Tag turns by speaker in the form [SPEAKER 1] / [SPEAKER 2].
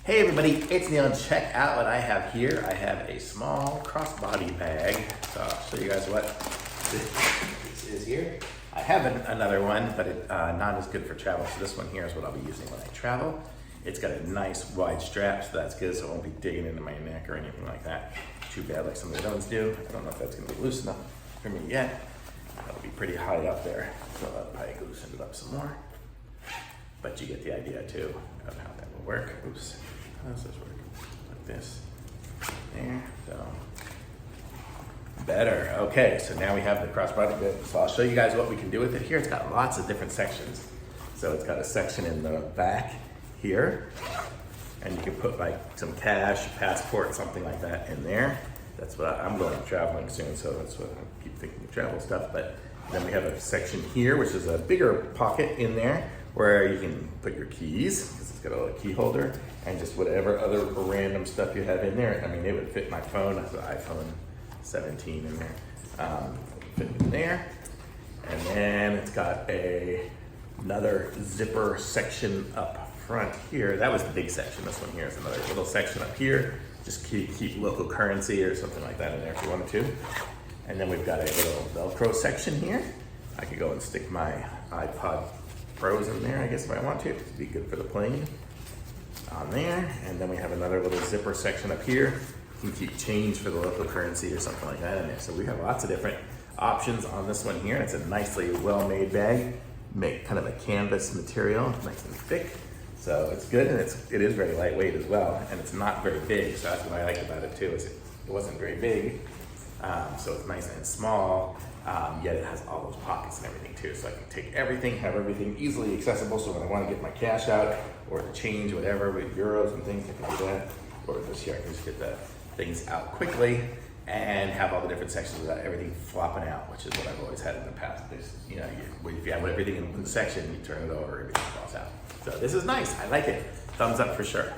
[SPEAKER 1] Hey everybody, it's Neil and check out what I have here. I have a small crossbody bag. So I'll show you guys what this is here. I have another one, but it's not as good for travel. So this one here is what I'll be using when I travel. It's got a nice wide strap, so that's good. So it won't be digging into my neck or anything like that. Too bad like some of the other ones do. I don't know if that's gonna be loose enough for me yet. That'll be pretty high up there. So I'll probably loosen it up some more. But you get the idea too of how that will work. Oops, how does this work? Like this, there, so. Better, okay, so now we have the crossbody bit. So I'll show you guys what we can do with it here. It's got lots of different sections. So it's got a section in the back here, and you can put like some cash, passport, something like that in there. That's what I'm going traveling soon, so that's what I keep thinking of travel stuff. But then we have a section here, which is a bigger pocket in there, where you can put your keys, because it's got a little key holder, and just whatever other random stuff you have in there. I mean, it would fit my phone. I have an iPhone 17 in there. Fit in there. And then it's got another zipper section up front here. That was the big section. This one here is another little section up here. Just keep local currency or something like that in there if you wanted to. And then we've got a little Velcro section here. I could go and stick my iPod Pros in there, I guess, if I want to. It'd be good for the plane on there. And then we have another little zipper section up here. You can keep change for the local currency or something like that in there. So we have lots of different options on this one here. It's a nicely well-made bag, make kind of a canvas material, nice and thick. So it's good, and it is very lightweight as well, and it's not very big. So that's what I like about it too, is it wasn't very big. So it's nice and small, yet it has all those pockets and everything too. So I can take everything, have everything easily accessible. So when I want to get my cash out or to change whatever with euros and things, I can do that. Or this here, I can just get the things out quickly and have all the different sections without everything flopping out, which is what I've always had in the past. There's, you know, if you have everything in one section, you turn it over, everything falls out. So this is nice. I like it. Thumbs up for sure.